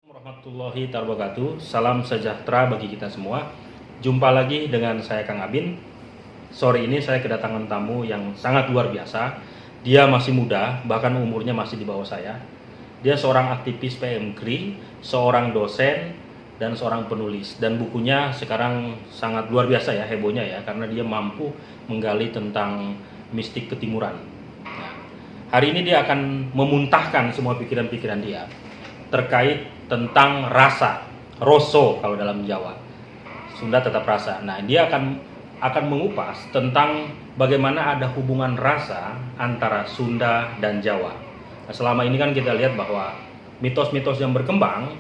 Warahmatullahi wabarakatuh. Salam sejahtera bagi kita semua. Jumpa lagi dengan saya Kang Abin. Sore ini saya kedatangan tamu yang sangat luar biasa. Dia masih muda, bahkan umurnya masih di bawah saya. Dia seorang aktivis PMKRI, seorang dosen, dan seorang penulis. Dan bukunya sekarang sangat luar biasa ya, hebohnya ya, karena dia mampu menggali tentang mistik ketimuran. Nah, hari ini dia akan memuntahkan semua pikiran-pikiran dia terkait tentang rasa, roso kalau dalam Jawa. Sunda tetap rasa. Nah, dia akan mengupas tentang bagaimana ada hubungan rasa antara Sunda dan Jawa. Nah, selama ini kan kita lihat bahwa mitos-mitos yang berkembang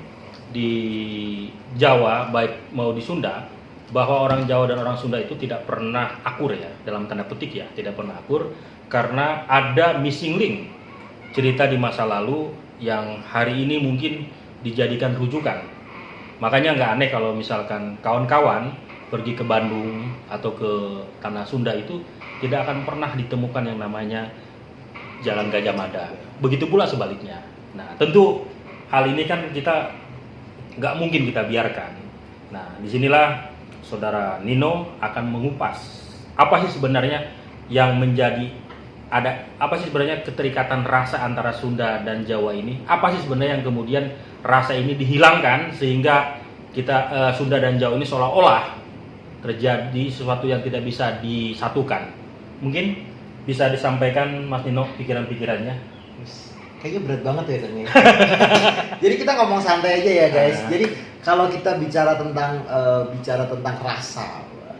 di Jawa, baik mau di Sunda, bahwa orang Jawa dan orang Sunda itu tidak pernah akur ya, dalam tanda petik ya, tidak pernah akur karena ada missing link cerita di masa lalu yang hari ini mungkin dijadikan rujukan. Makanya nggak aneh kalau misalkan kawan-kawan pergi ke Bandung atau ke Tanah Sunda itu tidak akan pernah ditemukan yang namanya Jalan Gajah Mada. Begitu pula sebaliknya. Nah, tentu hal ini kan kita nggak mungkin kita biarkan. Nah, disinilah Saudara Nino akan mengupas apa sih sebenarnya yang menjadi apa sih sebenarnya keterikatan rasa antara Sunda dan Jawa ini? Apa sih sebenarnya yang kemudian rasa ini dihilangkan sehingga kita Sunda dan Jawa ini seolah-olah terjadi sesuatu yang tidak bisa disatukan? Mungkin bisa disampaikan Mas Nino pikiran-pikirannya. Kayaknya berat banget ya Kang. Jadi kita ngomong santai aja ya guys. Jadi kalau kita bicara tentang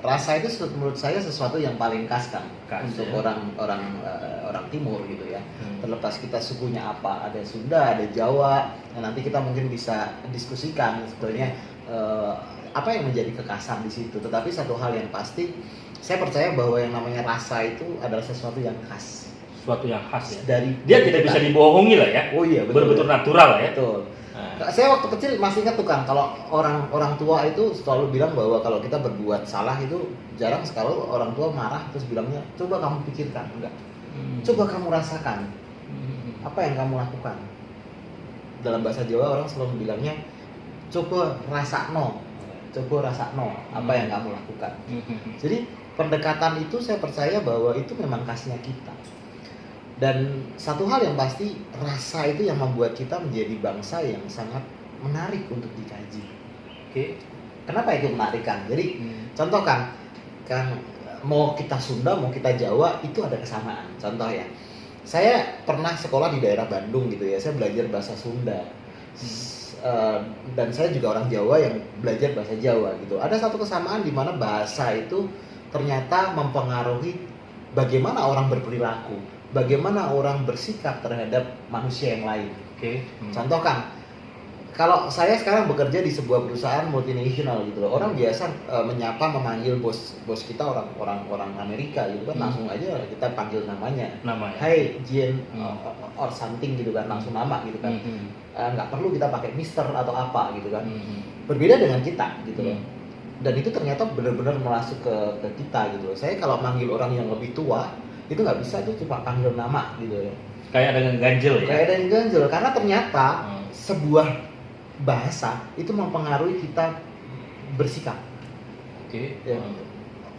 rasa itu menurut saya sesuatu yang paling khas kan untuk ya. orang timur gitu ya. Terlepas kita sukunya apa, ada Sunda, ada Jawa. Nah, nanti kita mungkin bisa diskusikan sebetulnya apa yang menjadi kekhasan di situ. Tetapi satu hal yang pasti, saya percaya bahwa yang namanya rasa itu adalah sesuatu yang khas. Sesuatu yang khas ya. Dari dia tidak bisa dibohongi lah ya. Oh iya, betul. Betul natural ya. Betul. Saya waktu kecil masih ingat tuh Kang, kalau orang tua itu selalu bilang bahwa kalau kita berbuat salah itu jarang sekali orang tua marah terus bilangnya coba kamu pikirkan, enggak. Coba kamu rasakan apa yang kamu lakukan. Dalam bahasa Jawa orang selalu bilangnya coba rasakno apa yang kamu lakukan. Jadi pendekatan itu saya percaya bahwa itu memang khasnya kita. Dan satu hal yang pasti, rasa itu yang membuat kita menjadi bangsa yang sangat menarik untuk dikaji. Oke. Kenapa itu menarik kan? Jadi contoh kan mau kita Sunda, mau kita Jawa itu ada kesamaan. Contoh ya, saya pernah sekolah di daerah Bandung gitu ya, saya belajar bahasa Sunda. Dan saya juga orang Jawa yang belajar bahasa Jawa gitu. Ada satu kesamaan di mana bahasa itu ternyata mempengaruhi bagaimana orang berperilaku, bagaimana orang bersikap terhadap manusia yang lain. Oke. Contoh kan, kalau saya sekarang bekerja di sebuah perusahaan multinasional gitu loh, orang biasa memanggil bos kita orang Amerika gitu kan, langsung aja kita panggil namanya. Hey Jin or something gitu kan, langsung nama gitu kan. Nggak perlu kita pakai Mister atau apa gitu kan. Berbeda dengan kita gitu loh. Dan itu ternyata benar-benar masuk ke kita gitu loh. Saya kalau manggil orang yang lebih tua itu nggak bisa tuh cuma panggil nama gitu ya. Kayak ada yang ganjel ya. Kayak ada yang ganjel karena ternyata sebuah bahasa itu mempengaruhi kita bersikap. Oke. Ya.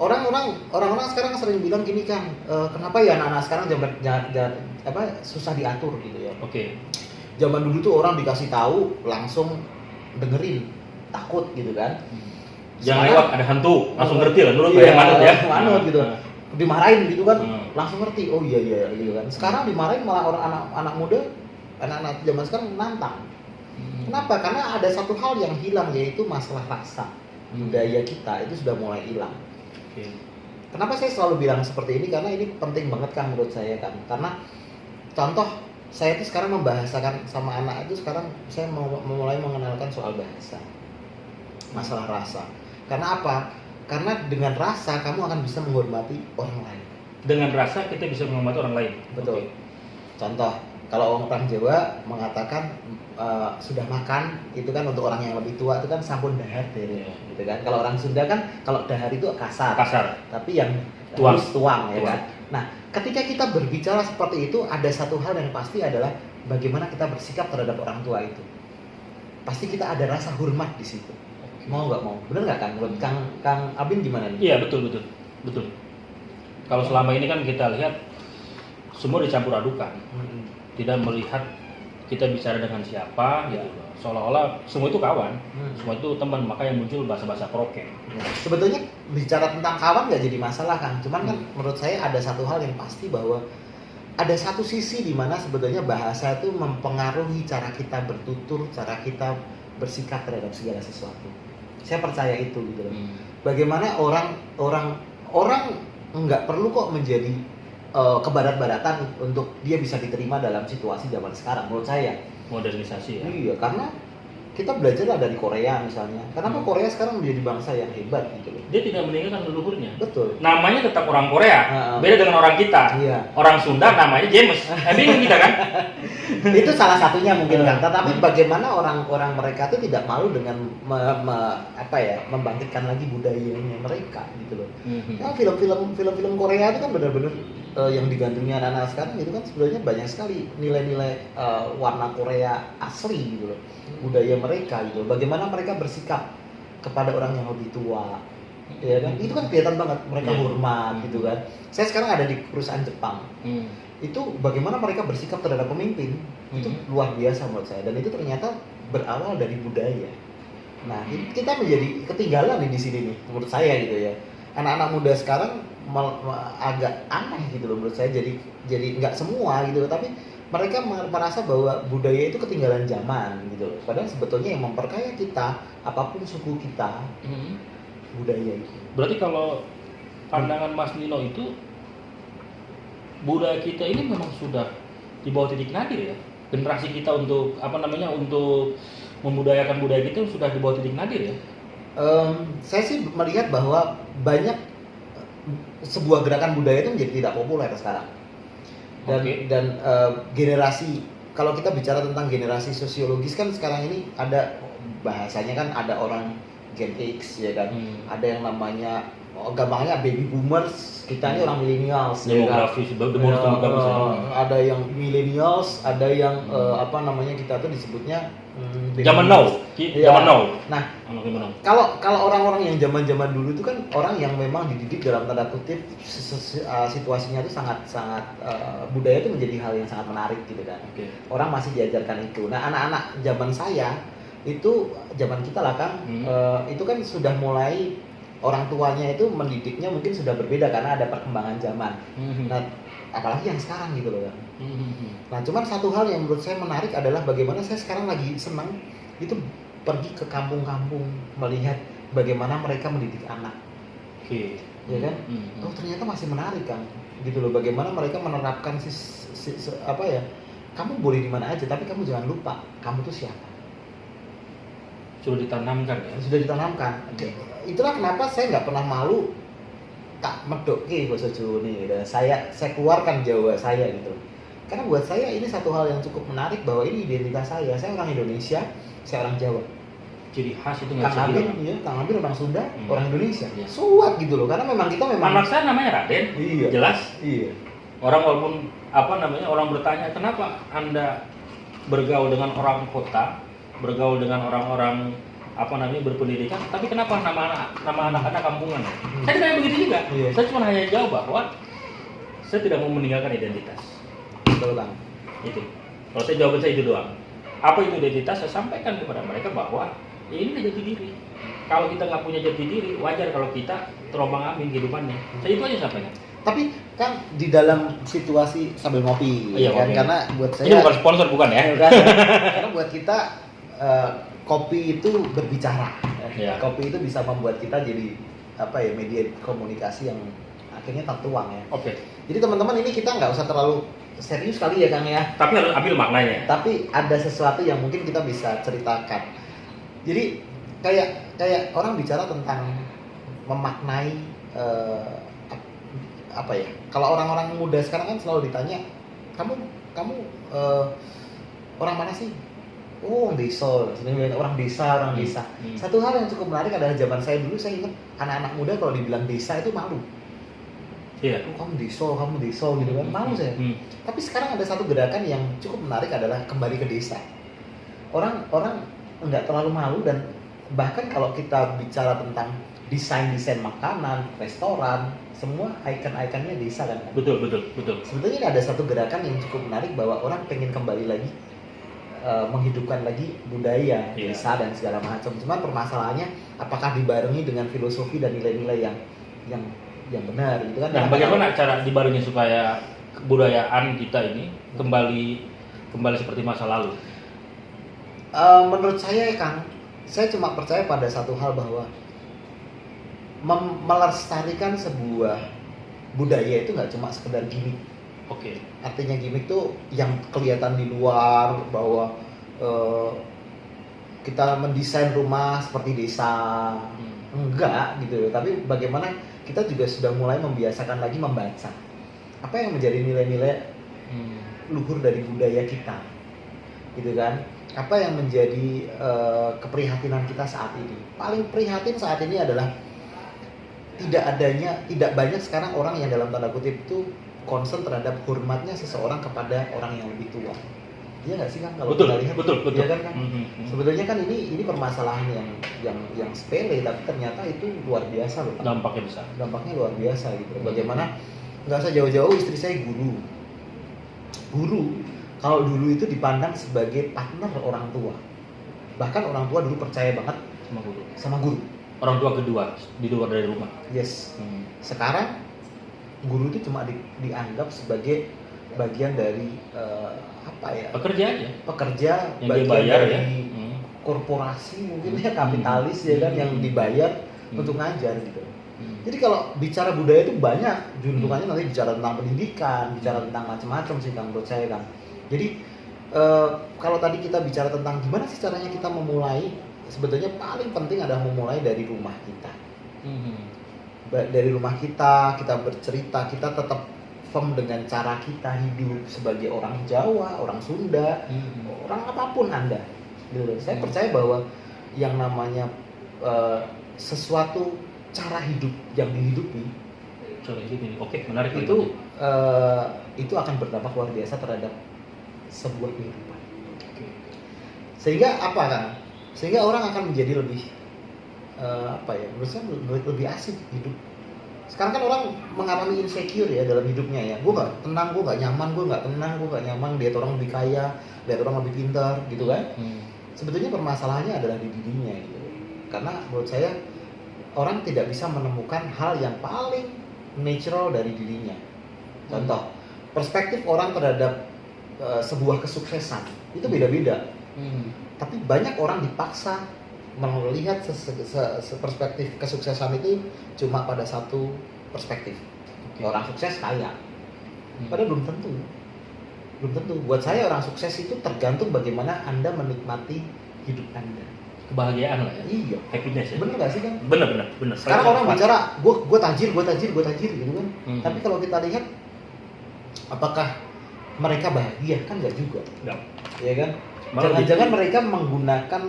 Orang-orang sekarang sering bilang gini kan, kenapa ya anak-anak sekarang susah diatur gitu ya. Oke. Zaman dulu tuh orang dikasih tahu langsung dengerin, takut gitu kan. Jangan lewat ada hantu, langsung ngerti lah menurut saya manut ya. Manut gitu. Dimarahin gitu kan, langsung ngerti. Oh iya gitu kan. Sekarang dimarahin malah orang anak muda, anak-anak zaman sekarang nantang. Kenapa? Karena ada satu hal yang hilang, yaitu masalah rasa. Budaya kita itu sudah mulai hilang. Kenapa saya selalu bilang seperti ini? Karena ini penting banget kan menurut saya kan. Karena contoh, saya itu sekarang membahasakan sama anak itu, sekarang saya mulai mengenalkan soal bahasa, masalah rasa. Karena apa? Karena dengan rasa kamu akan bisa menghormati orang lain. Dengan rasa kita bisa menghormati orang lain. Betul. Contoh, kalau orang Jawa mengatakan sudah makan, itu kan untuk orang yang lebih tua itu kan sampun dahar deh, gitu kan. Kalau orang Sunda kan kalau dahar itu kasar. Tapi yang tuang ya kan. Nah, ketika kita berbicara seperti itu, ada satu hal yang pasti adalah bagaimana kita bersikap terhadap orang tua itu. pasti kita ada rasa hormat di situ. Mau nggak mau, bener nggak kan? Menurut Kang Abin gimana nih? Iya, betul. Kalau selama ini kan kita lihat semua dicampur adukan, tidak melihat kita bicara dengan siapa gitu loh. Seolah-olah semua itu kawan, semua itu teman, maka yang muncul bahasa-bahasa kroken. Sebetulnya bicara tentang kawan nggak jadi masalah kan, cuman kan menurut saya ada satu hal yang pasti bahwa ada satu sisi di mana sebetulnya bahasa itu mempengaruhi cara kita bertutur, cara kita bersikap terhadap segala sesuatu. Saya percaya itu gitu loh. Bagaimana orang nggak perlu kok menjadi kebarat-baratan untuk dia bisa diterima dalam situasi zaman sekarang menurut saya. Modernisasi ya. Iya, karena kita belajarlah dari Korea misalnya. Kenapa Korea sekarang menjadi bangsa yang hebat gitu loh. Dia tidak meninggalkan leluhurnya. Betul. Namanya tetap orang Korea, beda dengan orang kita. Iya. Orang Sunda namanya James. Bingung kita kan? Itu salah satunya mungkin kan. Tetapi bagaimana orang mereka itu tidak malu dengan membangkitkan lagi budayanya mereka gitu loh. Ya, film-film Korea itu kan benar-benar yang digandrungi anak-anak sekarang itu kan sebenarnya banyak sekali nilai-nilai warna Korea asli gitu loh. Budaya mereka gitu loh. Bagaimana mereka bersikap kepada orang yang lebih tua. Ya kan? Itu kan kelihatan banget mereka hormat gitu kan. Saya sekarang ada di perusahaan Jepang. Itu bagaimana mereka bersikap terhadap pemimpin itu luar biasa menurut saya, dan itu ternyata berawal dari budaya. Nah, kita menjadi ketinggalan nih di sini nih menurut saya gitu ya. Anak-anak muda sekarang agak aneh gitu loh menurut saya, jadi nggak semua gitu loh, tapi mereka merasa bahwa budaya itu ketinggalan zaman gitu loh. Padahal sebetulnya yang memperkaya kita apapun suku kita budaya itu. Berarti kalau pandangan Mas Nino itu budaya kita ini memang sudah di bawah titik nadir ya. Generasi kita untuk untuk membudayakan budaya kita sudah di bawah titik nadir ya. Saya sih melihat bahwa banyak sebuah gerakan budaya itu menjadi tidak populer sekarang. Dan generasi, kalau kita bicara tentang generasi sosiologis kan sekarang ini ada bahasanya kan, ada orang Gen X ya kan, ada yang namanya gampangnya baby boomers, kita ini orang millennials demografis, ya kan? Ada yang millennials, ada yang kita tuh disebutnya zaman now. Nah, kalau orang-orang yang zaman dulu itu kan orang yang memang dididik dalam tanda kutip situasinya itu sangat budaya itu menjadi hal yang sangat menarik gitu kan. Orang masih diajarkan itu. Nah, anak-anak zaman saya itu, zaman kita lah kan, itu kan sudah mulai orang tuanya itu mendidiknya mungkin sudah berbeda karena ada perkembangan zaman. Nah, apalagi yang sekarang gitu loh kan. Nah, cuman satu hal yang menurut saya menarik adalah bagaimana saya sekarang lagi senang itu pergi ke kampung-kampung melihat bagaimana mereka mendidik anak. Ya kan? Oh, ternyata masih menarik kan. Gitu loh, bagaimana mereka menerapkan kamu boleh di mana aja tapi kamu jangan lupa kamu tuh siapa. Sudah ditanamkan ya. Sudah ditanamkan. Itulah kenapa saya nggak pernah malu tak medok bahasa Jawa nih. Saya keluarkan Jawa saya gitu. Karena buat saya ini satu hal yang cukup menarik bahwa ini identitas saya. Saya orang Indonesia, saya orang Jawa. Ciri khas itu nggak bisa bilang. Kang Abin orang Sunda, orang Indonesia. Suat gitu loh. Karena memang kita anak saya namanya Raden. Iya. Jelas. Iya. Orang walaupun orang bertanya kenapa Anda bergaul dengan orang kota, bergaul dengan orang-orang berpendidikan, tapi kenapa nama anak-anak kampungan? Saya tidak begitu juga. Saya cuma hanya jawab bahwa saya tidak mau meninggalkan identitas. Betul Bang. Itu. Kalau saya jawaban saya itu doang. Apa itu identitas? Saya sampaikan kepada mereka bahwa ini jati diri. Kalau kita nggak punya jati diri, wajar kalau kita terombang-ambing kehidupannya. Saya itu aja sampaikan. Tapi kan di dalam situasi sambil ngopi, kan? Karena buat saya ini bukan sponsor bukan ya? Karena buat kita kopi itu berbicara. Kopi itu bisa membuat kita jadi media komunikasi yang akhirnya tertuang ya. Jadi teman-teman, ini kita nggak usah terlalu serius kali ya Kang ya. Tapi harus ambil maknanya. Tapi ada sesuatu yang mungkin kita bisa ceritakan. Jadi kayak orang bicara tentang memaknai kalau orang-orang muda sekarang kan selalu ditanya, kamu orang mana sih? Oh, orang desa. Satu hal yang cukup menarik adalah zaman saya dulu, saya ingat anak-anak muda kalau dibilang desa itu malu. Iya. Oh, kamu desa gitu kan, malu saya. Tapi sekarang ada satu gerakan yang cukup menarik adalah kembali ke desa. Orang nggak terlalu malu. Dan bahkan kalau kita bicara tentang desain makanan, restoran, semua ikon-ikonnya desa kan. Betul. Sebetulnya ini ada satu gerakan yang cukup menarik bahwa orang pengen kembali lagi menghidupkan lagi budaya desa dan segala macam. Cuman permasalahannya apakah dibarengi dengan filosofi dan nilai-nilai yang benar gitu kan. Nah, bagaimana cara dibarengi supaya kebudayaan kita ini kembali seperti masa lalu? Menurut saya Kang, saya cuma percaya pada satu hal bahwa melestarikan sebuah budaya itu nggak cuma sekedar gimmick. Oke. Artinya gimmick tuh yang kelihatan di luar bahwa kita mendesain rumah seperti desa, enggak gitu. Tapi bagaimana kita juga sudah mulai membiasakan lagi membaca apa yang menjadi nilai-nilai luhur dari budaya kita, gitu kan? Apa yang menjadi keprihatinan kita saat ini? Paling prihatin saat ini adalah tidak banyak sekarang orang yang dalam tanda kutip itu concern terhadap hormatnya seseorang kepada orang yang lebih tua. Iya nggak sih kan kalau kita lihat? Betul. Ya kan? Sebetulnya kan ini permasalahan yang sepele, tapi ternyata itu luar biasa loh. Dampaknya besar. Dampaknya luar biasa gitu. Bagaimana nggak usah jauh-jauh, istri saya guru. Kalau dulu itu dipandang sebagai partner orang tua. Bahkan orang tua dulu percaya banget sama guru. Orang tua kedua di luar dari rumah. Yes. Sekarang guru itu cuma dianggap sebagai bagian dari Pekerja aja. Pekerja yang bagian dibayar dari korporasi mungkin ya, kapitalis ya kan, yang dibayar untuk ngajar gitu. Jadi kalau bicara budaya itu banyak juntrungannya, nanti bicara tentang pendidikan, bicara tentang macam-macam sih Kang, menurut saya Kang. Jadi kalau tadi kita bicara tentang gimana sih caranya kita memulai, sebetulnya paling penting adalah memulai dari rumah kita. Dari rumah kita bercerita, kita tetap firm dengan cara kita hidup sebagai orang Jawa, orang Sunda, orang apapun Anda. Saya percaya bahwa yang namanya sesuatu cara hidup yang dihidupi, oke, menarik itu akan berdampak luar biasa terhadap sebuah kehidupan. Sehingga apa kan? Sehingga orang akan menjadi lebih menurut saya lebih asik hidup. Sekarang kan orang mengalami insecure ya dalam hidupnya ya. Gue nggak tenang, gue nggak nyaman, gue nggak tenang, gue nggak nyaman. Lihat orang lebih kaya, lihat orang lebih pintar, gitu kan? Sebetulnya permasalahannya adalah di dirinya gitu. Karena menurut saya orang tidak bisa menemukan hal yang paling natural dari dirinya. Contoh, perspektif orang terhadap sebuah kesuksesan itu beda-beda. Tapi banyak orang dipaksa melihat perspektif kesuksesan itu cuma pada satu perspektif. Orang sukses kaya, padahal belum tentu. Buat saya orang sukses itu tergantung bagaimana Anda menikmati hidup Anda. Kebahagiaan lah ya. Iya. Happiness ya. Bener nggak sih kan? Bener. Sekarang orang bicara, gue tajir gitu kan. Tapi kalau kita lihat, apakah mereka bahagia? Kan nggak juga. Nggak. Ya kan? Jangan-jangan mereka menggunakan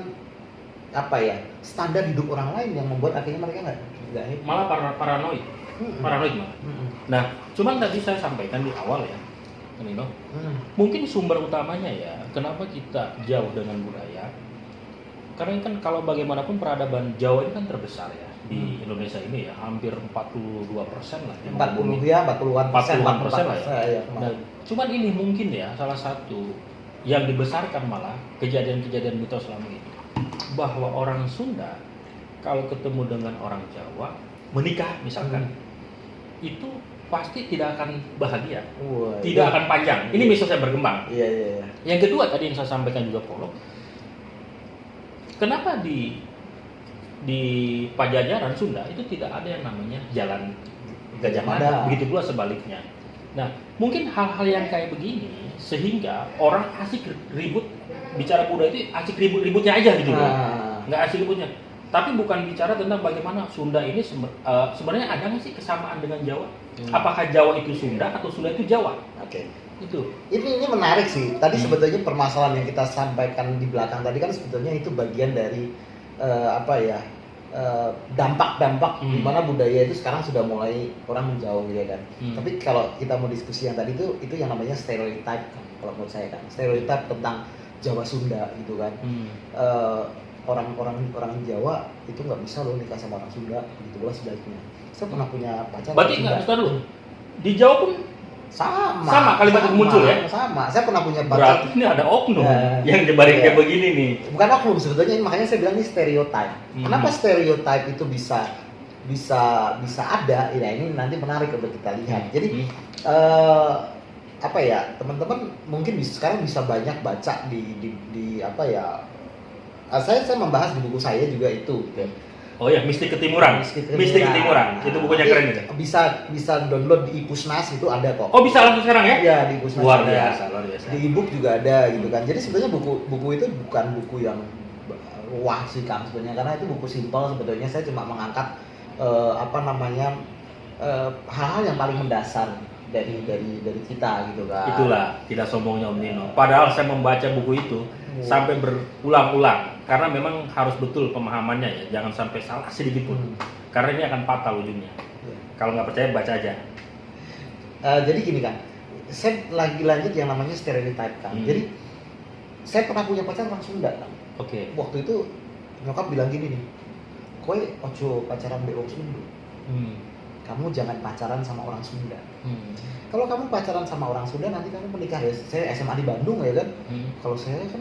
standar hidup orang lain yang membuat akhirnya mereka nggak happy. Malah paranoid malah. Nah, cuman tadi saya sampaikan di awal ya, Nino, mungkin sumber utamanya ya kenapa kita jauh dengan budaya, karena kan kalau bagaimanapun peradaban Jawa ini kan terbesar ya di Indonesia ini ya, hampir 42% lah. 40-an persen lah ya. Nah, cuman ini mungkin ya salah satu yang dibesarkan malah kejadian-kejadian mitos selama ini, bahwa orang Sunda kalau ketemu dengan orang Jawa menikah misalkan, itu pasti tidak akan bahagia, tidak akan panjang. Ini misalnya berkembang. Iya. Yang kedua tadi yang saya sampaikan juga prolog, kenapa di Pajajaran Sunda itu tidak ada yang namanya jalan Gajah Mada, begitu pula sebaliknya. Nah, mungkin hal-hal yang kayak begini sehingga orang asik ribut bicara budaya itu, asik ribut-ributnya aja gitu loh. Nggak asik ributnya. Tapi bukan bicara tentang bagaimana Sunda ini sebenarnya ada nggak sih kesamaan dengan Jawa? Apakah Jawa itu Sunda atau Sunda itu Jawa? Oke. Itu. Ini menarik sih. Tadi sebetulnya permasalahan yang kita sampaikan di belakang tadi kan sebetulnya itu bagian dari dampak-dampak di mana budaya itu sekarang sudah mulai orang menjauh ya kan. Tapi kalau kita mau diskusi yang tadi itu yang namanya stereotype kan, kalau menurut saya kan. Stereotype tentang Jawa Sunda gitu kan. Orang Jawa itu nggak bisa loh nikah sama orang Sunda, gitu pula sebaliknya. Saya pernah punya pacar. Berarti nggak bisa dulu. Di Jawa pun sama kalimat itu muncul ya? Sama. Saya pernah punya pacar. Berarti ini ada oknum yang nyebarin kayak begini nih. Bukan oknum sebetulnya, makanya saya bilang ini stereotype. Kenapa stereotype itu bisa ada? Ya ini nanti menarik untuk kita lihat. Jadi apa ya, teman-teman mungkin sekarang bisa banyak baca di apa ya? Saya membahas di buku saya juga itu. Gitu. Oh ya, Mistik Ketimuran. Mistik Ketimuran. Itu bukunya keren gitu. Bisa download di Ipusnas, itu ada kok. Oh, bisa langsung sekarang ya? Iya, di Ipusnas. Luar biasa. Di e-book juga ada gitu kan. Jadi sebenarnya buku itu bukan buku yang wah sih Kang sebenarnya, karena itu buku simpel sebetulnya. Saya cuma mengangkat hal-hal yang paling mendasar dari kita gitu kan. Itulah tidak sombongnya Om Nino. Padahal saya membaca buku itu sampai berulang-ulang karena memang harus betul pemahamannya ya, jangan sampai salah sedikit pun. Karena ini akan fatal ujungnya. Kalau nggak percaya baca aja. Jadi gini kan, saya lagi lanjut yang namanya stereotype kan. Jadi saya pernah punya pacar orang Sunda kan. Oke. Waktu itu nyokap bilang gini nih, kowe ojo pacaran be wong Sunda. Kamu jangan pacaran sama orang Sunda. Kalau kamu pacaran sama orang Sunda nanti kamu menikah ya. Saya SMA di Bandung ya kan. Kalau saya kan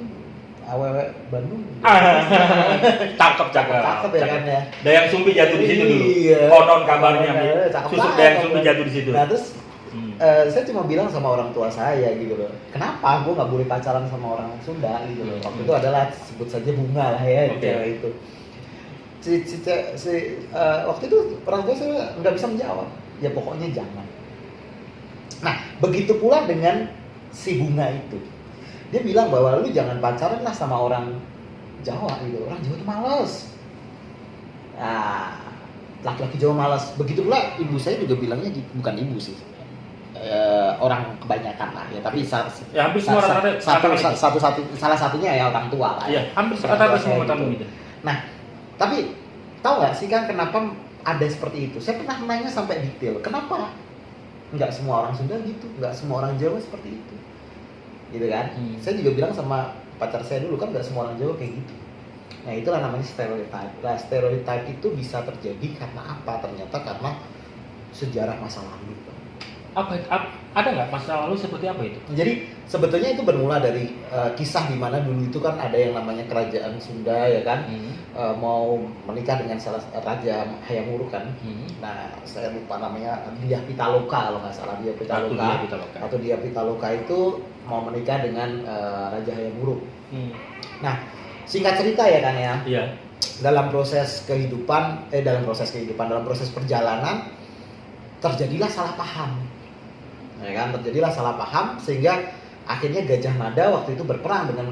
awewe Bandung. Cakep ya kan ya. Dayang Sumbi jatuh di situ dulu. Konon kabarnya. Susuk Dayang Sumbi jatuh di situ. Nah terus saya cuma bilang sama orang tua saya gitu loh. Kenapa gue nggak boleh pacaran sama orang Sunda gitu loh. Waktu itu adalah sebut saja Bunga lah ya cewek itu. Waktu itu orang tua saya nggak bisa menjawab. Ya pokoknya jangan. Nah begitu pula dengan si Bunga itu. Dia bilang bahwa lu jangan pacaran lah sama orang Jawa gitu. Orang Jawa itu malas. Nah, laki-laki Jawa malas. Begitu pula ibu saya juga bilangnya bukan ibu sih. Orang kebanyakan lah ya, tapi hampir semua salah satunya ya orang tua lah. Iya, hampir rata-rata semua tamu gitu. Nah, tapi tahu nggak sih kan kenapa ada seperti itu? Saya pernah nanya sampai detail. Kenapa? Nggak semua orang Sunda gitu, nggak semua orang Jawa seperti itu. Gitu kan? Saya juga bilang sama pacar saya dulu kan nggak semua orang Jawa kayak gitu. Nah itulah namanya stereotype. Nah stereotype itu bisa terjadi karena apa? Ternyata karena sejarah masa lalu. Ada nggak masa lalu seperti apa itu? Jadi sebetulnya itu bermula dari kisah di mana dulu itu kan ada yang namanya kerajaan Sunda ya kan, mau menikah dengan salah Raja Hayam Wuruk kan. Nah saya lupa namanya, Dyah Pitaloka kalau nggak salah, Dyah Pitaloka. Atau Dyah Pitaloka itu mau menikah dengan Raja Hayam Wuruk. Nah singkat cerita ya kan ya. Iya. Dalam proses perjalanan terjadilah salah paham. Ya kan, terjadilah salah paham sehingga akhirnya Gajah Mada waktu itu berperang dengan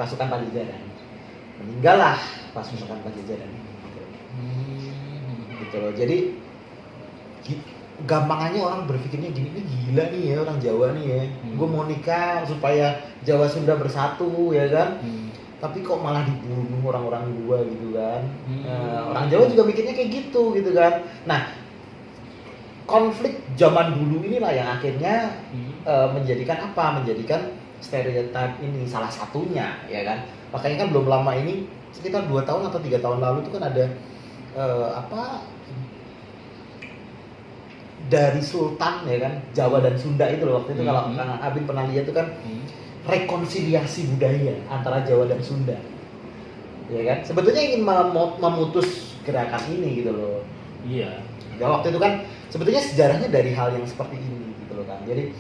pasukan Pajajaran. Meninggallah pasukan Pajajaran. Gitu loh. Jadi gampangannya orang berpikirnya gini, ini gila nih ya orang Jawa nih ya. Gue mau nikah supaya Jawa Sunda bersatu ya kan. Tapi kok malah dibunuh orang-orang gua gitu kan. Orang Jawa juga mikirnya kayak gitu kan. Nah, konflik zaman dulu inilah yang akhirnya menjadikan stereotip ini salah satunya ya kan. Makanya kan belum lama ini sekitar 2 tahun atau 3 tahun lalu itu kan ada dari Sultan ya kan, Jawa dan Sunda itu loh waktu itu kalau Kang Abin pernah lihat itu kan rekonsiliasi budaya antara Jawa dan Sunda. Ya kan? Sebetulnya ingin memutus gerakan ini gitu loh. Iya. Ya, waktu itu kan sebetulnya sejarahnya dari hal yang seperti ini gitu loh kan. Jadi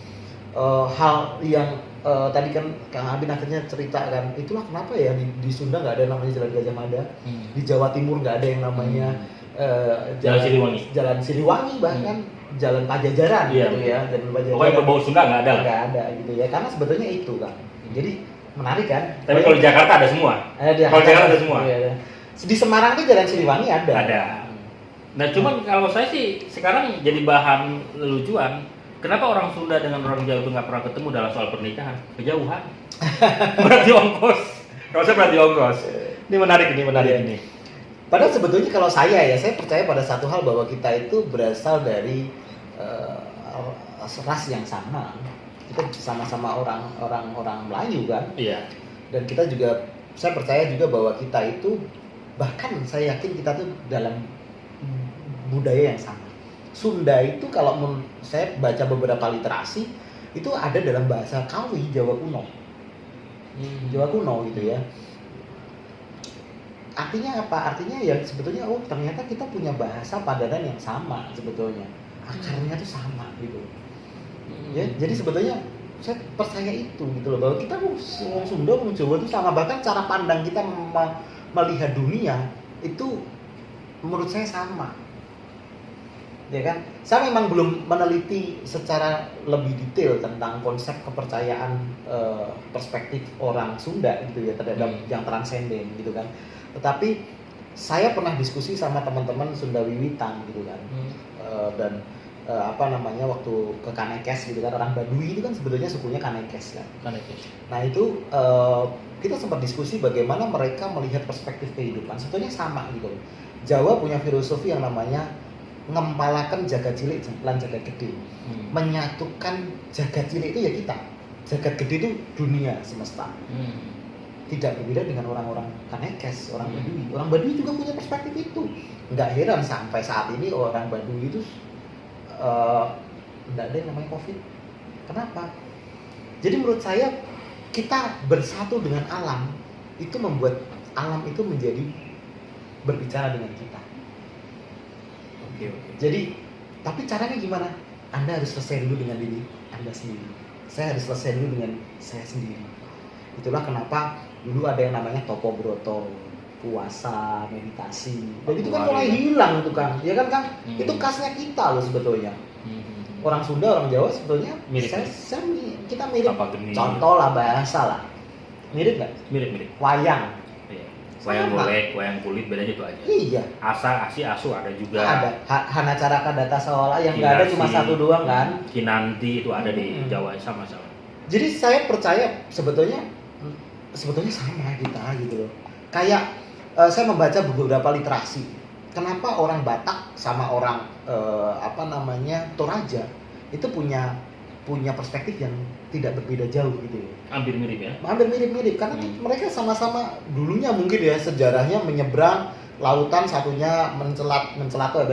hal yang tadi kan Kang Abin akhirnya cerita kan, itulah kenapa ya di Sunda nggak ada yang namanya Jalan Gajah Mada, di Jawa Timur nggak ada yang namanya Jalan Siliwangi bahkan Jalan Pajajaran gitu ya. Jalan Pajajaran. Pokoknya berbau Sunda nggak ada. Nggak ada gitu ya, karena sebetulnya itu kan. Jadi menarik kan. Tapi kalau di Jakarta ada semua. Kalau Jakarta ada semua. Iya. Di Semarang tuh Jalan Siliwangi ada. Ada. Nah cuman kalau saya sih sekarang jadi bahan lelucuan. Kenapa orang Sunda dengan orang Jawa itu nggak pernah ketemu dalam soal pernikahan? Kejauhan. Berarti ongkos. Kalau saya berarti ongkos. Ini menarik ini. Padahal sebetulnya kalau saya percaya pada satu hal, bahwa kita itu berasal dari ras yang sama. kita sama-sama orang Melayu kan. Iya. Dan kita juga, saya percaya juga bahwa kita itu, bahkan saya yakin kita tuh dalam budaya yang sama. Sunda itu kalau saya baca beberapa literasi itu ada dalam bahasa Kawi Jawa kuno. Jawa kuno gitu ya. Artinya apa? Artinya ya sebetulnya ternyata kita punya bahasa padanan yang sama sebetulnya. Akarnya tuh sama gitu. Ya, jadi sebetulnya saya percaya itu gitu loh, bahwa kita orang Sunda, orang Jawa itu sama, bahkan cara pandang kita melihat dunia itu menurut saya sama. Ya kan? Saya memang belum meneliti secara lebih detail tentang konsep kepercayaan perspektif orang Sunda gitu ya terhadap yang transenden gitu kan. Tetapi saya pernah diskusi sama teman-teman Sunda Wiwitan gitu kan. Dan waktu ke Kanekes gitu kan, orang Baduy itu kan sebetulnya sukunya Kanekes kan. Kanekes. Nah itu kita sempat diskusi bagaimana mereka melihat perspektif kehidupan. Sebetulnya sama gitu. Jawa punya filosofi yang namanya ngempalakan jagat cilik lan jagat gede. Menyatukan jagat cilik itu ya kita. Jagat gede itu dunia semesta. Tidak berbeda dengan orang-orang Kanekes, orang Baduy. Orang Baduy juga punya perspektif itu. Nggak heran sampai saat ini orang Baduy itu tidak ada yang namanya COVID. Kenapa? Jadi menurut saya kita bersatu dengan alam itu membuat alam itu menjadi berbicara dengan kita. Oke. Jadi tapi caranya gimana? Anda harus selesai dulu dengan diri Anda sendiri. Saya harus selesai dulu dengan saya sendiri. Itulah kenapa dulu ada yang namanya Topo Broto, puasa, meditasi. Dan itu kan mulai hilang tuh kan. Ya kan Kang? Itu khasnya kita loh sebetulnya. Orang Sunda, orang Jawa sebetulnya mirip. Kita mirip. Contoh lah, bahasa lah. Mirip nggak? Mirip. Wayang. Iya. Wayang golek, wayang kulit, bedanya itu aja. Iya. Asa, asi, asu ada juga. Ada. Hana Caraka Data Sawala yang nggak ada cuma satu doang kan. Kinanti itu ada di Jawa sama-sama. Jadi saya percaya sebetulnya sama kita gitu loh. Kayak saya membaca beberapa literasi. Kenapa orang Batak sama orang Toraja itu punya perspektif yang tidak berbeda jauh gitu. Hampir mirip ya. Hampir mirip karena mereka sama-sama dulunya mungkin ya sejarahnya menyeberang lautan, satunya mencelat tuh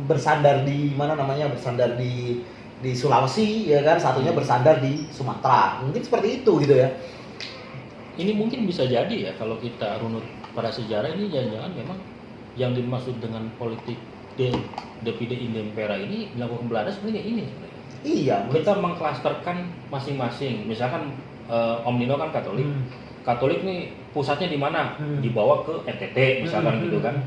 bersandar di mana namanya, bersandar di Sulawesi ya kan, satunya bersandar di Sumatera. Mungkin seperti itu gitu ya. Ini mungkin bisa jadi ya kalau kita runut pada sejarah ini, jangan-jangan memang yang dimaksud dengan politik Divide Impera ini dilakukan Belanda sebenarnya ini. Iya. Kita mengklasterkan masing-masing. Misalkan Om Nino kan Katolik. Katolik nih pusatnya di mana? Dibawa ke NTT misalkan gitu kan.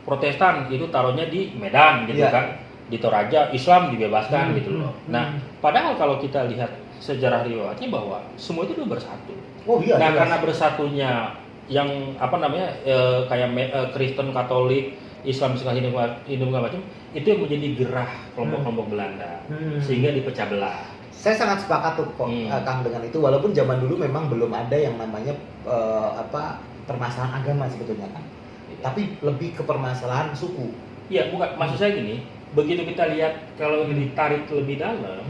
Protestan itu taruhnya di Medan gitu kan. Di Toraja Islam dibebaskan gitu loh. Nah, padahal kalau kita lihat sejarah riwayatnya bahwa semua itu bersatu. Oh iya. Nah, karena bersatunya yang kayak Kristen, Katolik, Islam, Hindu macam itu yang menjadi gerah kelompok-kelompok Belanda sehingga dipecah belah. Saya sangat sepakat tuh Kang dengan itu, walaupun zaman dulu memang belum ada yang namanya permasalahan agama sebetulnya kan. Tapi lebih ke permasalahan suku. Iya, bukan, maksud saya gini, begitu kita lihat kalau ditarik lebih dalam,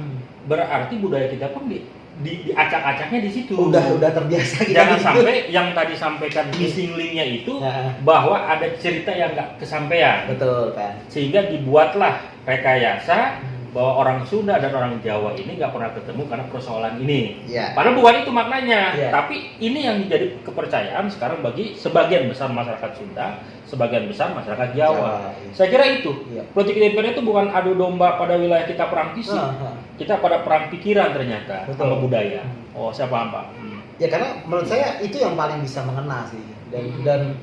berarti budaya kita pun diacak-acaknya di situ. Udah terbiasa kita. Jangan sampai yang tadi sampaikan missing link-nya itu bahwa ada cerita yang nggak kesampaian. Betul kan. Sehingga dibuatlah rekayasa bahwa orang Sunda dan orang Jawa ini nggak pernah ketemu karena persoalan ini. Padahal bukan itu maknanya. Tapi ini yang menjadi kepercayaan sekarang bagi sebagian besar masyarakat Sunda, sebagian besar masyarakat Jawa. Saya kira itu. Politik identitas itu bukan adu domba pada wilayah kita perang fisik. Kita pada perang pikiran ternyata sama budaya. Oh, saya paham Pak. Ya karena menurut saya itu yang paling bisa mengena sih. Dan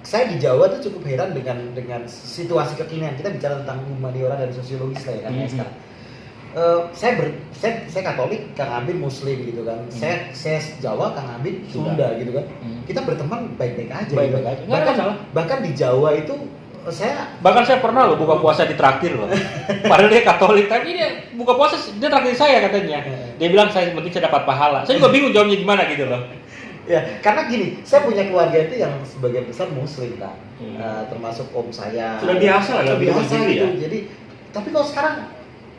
saya di Jawa tuh cukup heran dengan situasi kekinian. Kita bicara tentang humaniora dan sosiologis lah ya kan sekarang. Saya Katolik, Kang Abin Muslim gitu kan. Saya Jawa, Kang Abin Sunda gitu kan. Kita berteman baik-baik aja. Bahkan di Jawa itu saya pernah loh buka puasa di traktir loh. Padahal dia Katolik, tapi dia buka puasa dia traktir saya katanya. Dia bilang saya penting saya dapat pahala. Saya juga bingung jawabnya gimana gitu loh. Ya, karena gini, saya punya keluarga itu yang sebagian besar Muslim kan, termasuk om saya. Sudah biasa lah, biasa gitu. Ya. Jadi, tapi kalau sekarang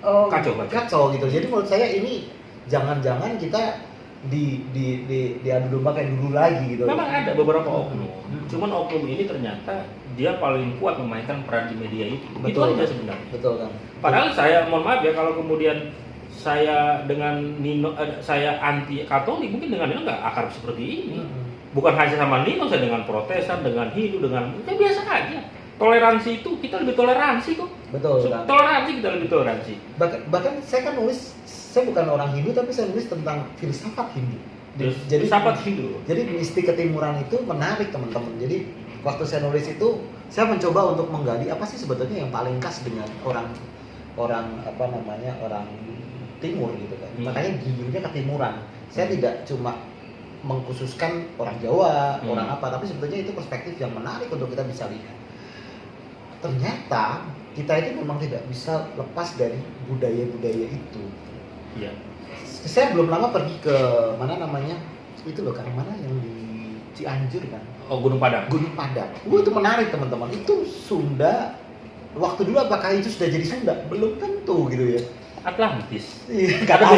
kacau gitu. Jadi menurut saya ini jangan-jangan kita diadu domba kayak dulu lagi gitu. Memang ada beberapa oknum, cuman oknum ini ternyata dia paling kuat memainkan peran di media itu. Itu aja sebenarnya. Betul kan. Padahal saya mohon maaf ya kalau kemudian saya dengan Nino, saya anti Katolik, mungkin dengan Nino nggak akrab seperti ini. Bukan hanya sama Nino, saya dengan Protestan, dengan Hindu, dengan biasa aja. Toleransi itu kita lebih toleransi kok. Betul kan. Toleransi kita lebih toleransi. Bahkan saya kan nulis, saya bukan orang Hindu tapi saya nulis tentang filsafat Hindu. Jadi filsafat Hindu. Jadi mistik ketimuran itu menarik teman-teman. Jadi waktu saya nulis itu saya mencoba untuk menggali apa sih sebetulnya yang paling khas dengan orang timur gitu kan. Makanya judulnya ketimuran. Saya tidak cuma mengkhususkan orang Jawa, orang apa, tapi sebetulnya itu perspektif yang menarik untuk kita bisa lihat. Ternyata kita itu memang tidak bisa lepas dari budaya-budaya itu. Iya. Saya belum lama pergi ke mana namanya itu loh, karena mana yang di Cianjur kan? Oh, Gunung Padang. Gunung Padang. Itu menarik teman-teman. Itu Sunda. Waktu dulu apakah itu sudah jadi Sunda? Belum tentu gitu ya. Atlantis. Katanya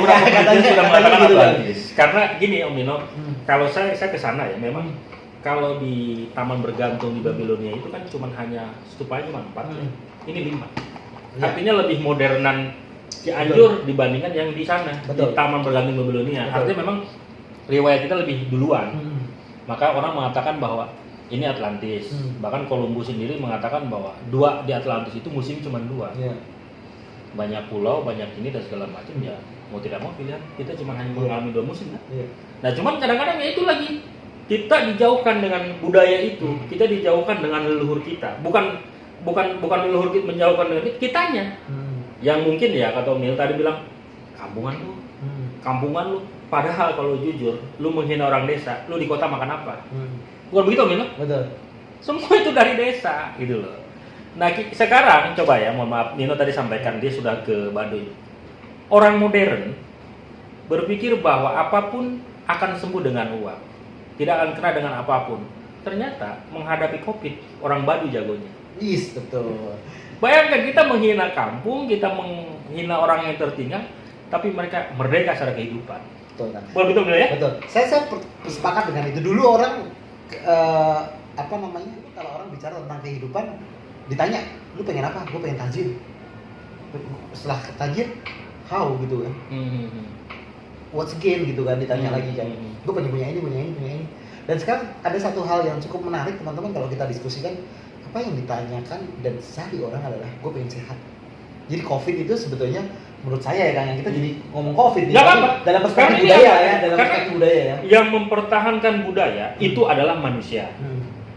sudah mengatakan gitu Atlantis. Karena gini Om Nino, kalau saya ke sana ya memang kalau di Taman Bergantung di Babilonia itu kan cuma hanya stupanya cuma 4 ya. Ini 5. Ya. Artinya lebih modernan Cianjur dibandingkan yang di sana. Betul. Di Taman Bergantung Babilonia. Betul. Artinya memang riwayat kita lebih duluan. Maka orang mengatakan bahwa ini Atlantis. Bahkan Columbus sendiri mengatakan bahwa di Atlantis itu musim cuma 2. Yeah. Banyak pulau, banyak ini dan segala macam ya. Mau tidak mau pilihan kita cuma hanya mengalami 2 musim kan. Yeah. Nah, cuman kadang-kadang ya itu lagi kita dijauhkan dengan budaya itu, kita dijauhkan dengan leluhur kita. Bukan leluhur kita menjauhkan dengan kitanya. Yang mungkin ya kata Om Nil tadi bilang kampungan lu. Padahal kalau jujur, lu menghina orang desa, lu di kota makan apa? Bukan begitu Om Nil? Betul. Semua itu dari desa, gitu loh. Nah sekarang coba ya, mohon maaf, Nino tadi sampaikan dia sudah ke Baduy. Orang modern berpikir bahwa apapun akan sembuh dengan uang, tidak akan kena dengan apapun. Ternyata menghadapi COVID, orang Baduy jagonya. Yes, betul. Bayangkan kita menghina kampung, kita menghina orang yang tertinggal, tapi mereka merdeka secara kehidupan. Betul kan? Betul ya? Betul. Saya sepakat dengan itu. Dulu orang kalau orang bicara tentang kehidupan ditanya, lu pengen apa? Gue pengen tajir. Setelah tajir, how gitu kan? What's gain gitu kan? Ditanya lagi kan? Gue pengen punya ini. Dan sekarang ada satu hal yang cukup menarik teman-teman kalau kita diskusikan, apa yang ditanyakan dan sehari orang adalah gue pengen sehat. Jadi COVID itu sebetulnya menurut saya ya kan, yang kita jadi ngomong COVID nih, dalam perspektif budaya ya, dalam perspektif budaya ya. Yang mempertahankan budaya itu adalah manusia.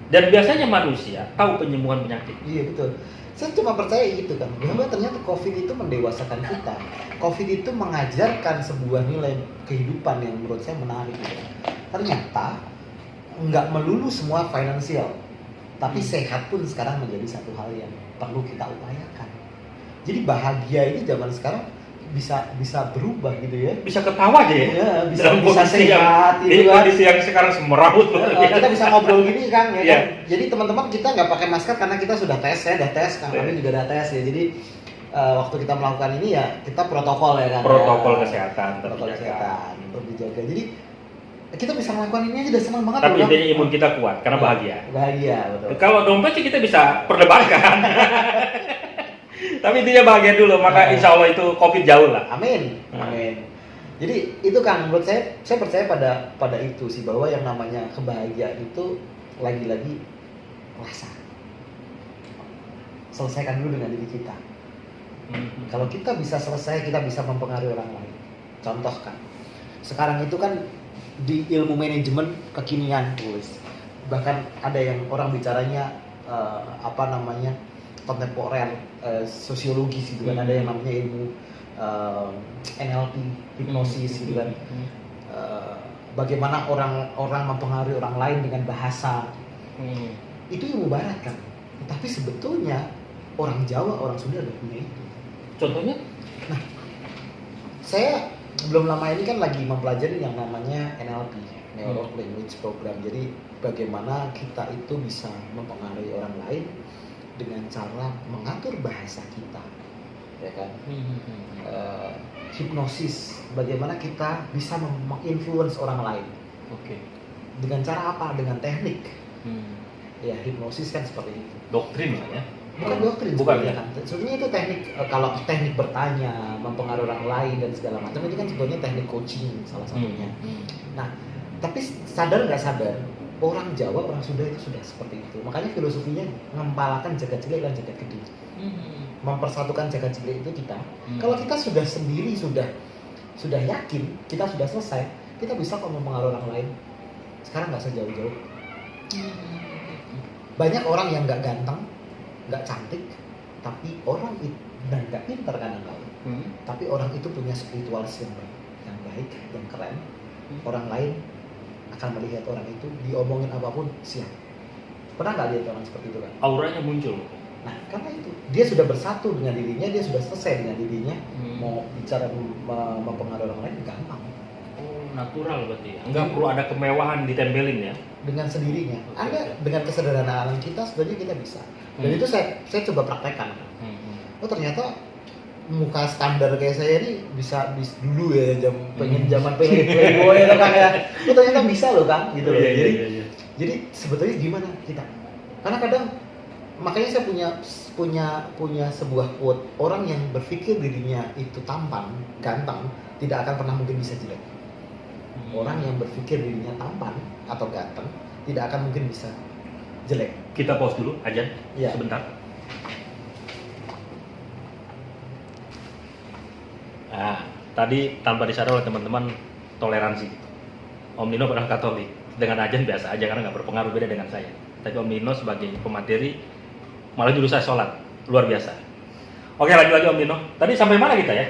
Dan biasanya manusia tahu penyembuhan penyakit. Iya betul. Saya cuma percaya gitu kan, bahwa ternyata COVID itu mendewasakan kita. COVID itu mengajarkan sebuah nilai kehidupan yang menurut saya menarik gitu. Ternyata nggak melulu semua finansial, tapi sehat pun sekarang menjadi satu hal yang perlu kita upayakan. Jadi bahagia ini zaman sekarang bisa berubah gitu ya. Bisa ketawa deh. Ya, bisa sehat gitu kan. Kondisi yang sekarang semerawut. Kita bisa ngobrol gini kan ya kan. Jadi teman-teman kita nggak pakai masker karena kita sudah tes ya, Kang Amin juga udah tes ya. Jadi waktu kita melakukan ini ya kita protokol ya kan. Protokol kesehatan untuk dijaga. Jadi kita bisa melakukan ini aja udah senang banget. Tapi intinya imun kita kuat karena bahagia. Bahagia betul. Kalau dompet sih kita bisa perdebatkan. Tapi intinya bahagia dulu, maka insya Allah itu COVID jauh lah. Amin. Jadi itu kan menurut saya percaya pada itu sih, bahwa yang namanya kebahagiaan itu lagi-lagi rasa. Selesaikan dulu dengan diri kita. Kalau kita bisa selesai, kita bisa mempengaruhi orang lain. Contohkan, sekarang itu kan di ilmu manajemen kekinian tulis. Bahkan ada yang orang bicaranya kontemporer, sosiologis gitu kan, ada yang namanya ilmu NLP, hipnosis gitu kan. Bagaimana orang mempengaruhi orang lain dengan bahasa. Itu ilmu barat kan. Tapi sebetulnya orang Jawa, orang Sunda udah punya itu. Contohnya? Nah, saya belum lama ini kan lagi mempelajari yang namanya NLP, Neuro Language Program. Jadi bagaimana kita itu bisa mempengaruhi orang lain dengan cara mengatur bahasa kita. ya kan? Hipnosis, bagaimana kita bisa menginfluence orang lain. Oke. Dengan cara apa? Dengan teknik. Ya, hipnosis kan seperti itu. Doktrin lah ya. Bukan doktrin, bukan ya kan. Sebenarnya itu teknik, kalau teknik bertanya, mempengaruhi orang lain dan segala macam itu kan sebenarnya teknik coaching salah satunya. Nah, tapi sadar nggak sadar, orang Jawa, orang Sunda itu sudah seperti itu. Makanya filosofinya ngempalakan jagat cilik dan jagat gede. Mempersatukan jagat cilik itu kita. Kalau kita sudah sendiri, sudah yakin, kita sudah selesai, kita bisa kok mempengaruhi orang lain. Sekarang nggak usah jauh-jauh. Banyak orang yang nggak ganteng, nggak cantik, tapi orang itu dan nggak pintar kadang-kadang. Tapi orang itu punya spiritualis yang baik, yang keren. Orang lain akan melihat orang itu, diomongin apapun siap. Pernah nggak lihat orang seperti itu kan? Auranya muncul. Nah, karena itu dia sudah bersatu dengan dirinya, dia sudah selesai dengan dirinya. Mau bicara mempengaruhi orang lain gampang. Oh, natural berarti ya. Nggak perlu ada kemewahan ditempelin ya. Dengan sendirinya. Ada dengan kesederhanaan kita sebenarnya kita bisa. Dan itu saya coba praktekkan. Oh, ternyata muka standar kayak saya ini bisa dulu ya pengen zaman playboy itu kan ya. Itu ternyata bisa loh kan gitu loh. Jadi sebetulnya gimana kita? Karena kadang makanya saya punya sebuah quote, orang yang berpikir dirinya itu tampan, ganteng, tidak akan pernah mungkin bisa jelek. Orang yang berpikir dirinya tampan atau ganteng tidak akan mungkin bisa jelek. Kita pause dulu aja sebentar. Nah, tadi tanpa disadar oleh teman-teman toleransi. Om Nino orang Katolik, dengan ajan biasa aja karena nggak berpengaruh, beda dengan saya. Tapi Om Nino sebagai pemateri malah juru saya sholat, luar biasa. Oke, lanjut lagi Om Nino. Tadi sampai mana kita ya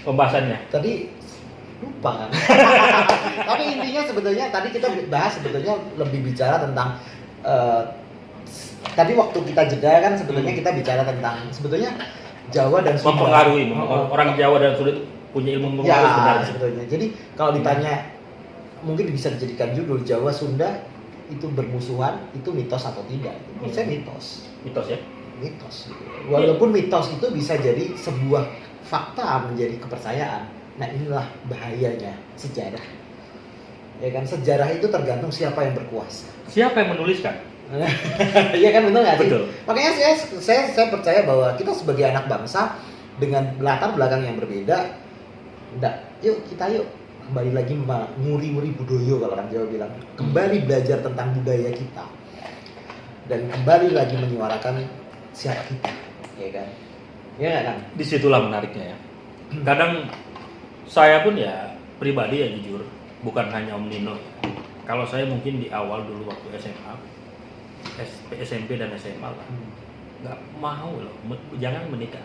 pembahasannya? Tadi lupa kan. Tapi intinya sebetulnya tadi kita bahas sebetulnya lebih bicara tentang tadi waktu kita jeda kan sebetulnya kita bicara tentang sebetulnya Jawa dan Sunda. Mempengaruhi, orang Jawa dan Sunda itu punya ilmu mempengaruhi sebenarnya. Sebetulnya. Jadi kalau ditanya mungkin bisa dijadikan judul Jawa Sunda itu bermusuhan, itu mitos atau tidak? Menurut saya mitos. Mitos ya? Mitos. Walaupun mitos itu bisa jadi sebuah fakta menjadi kepercayaan. Nah, inilah bahayanya sejarah. Ya kan, sejarah itu tergantung siapa yang berkuasa. Siapa yang menuliskan? Iya kan, betul nggak sih? Betul. Makanya saya percaya bahwa kita sebagai anak bangsa dengan latar belakang yang berbeda, yuk kembali lagi nguri-nguri budaya kalau orang Jawa bilang, kembali belajar tentang budaya kita dan kembali lagi menyuarakan siapa kita, ya kan? Ya nggak kan? Disitulah menariknya ya. Kadang saya pun ya pribadi ya jujur, bukan hanya Om Nino. Kalau saya mungkin di awal dulu waktu SMA, SMP dan SMA lah, nggak mau loh, jangan menikah,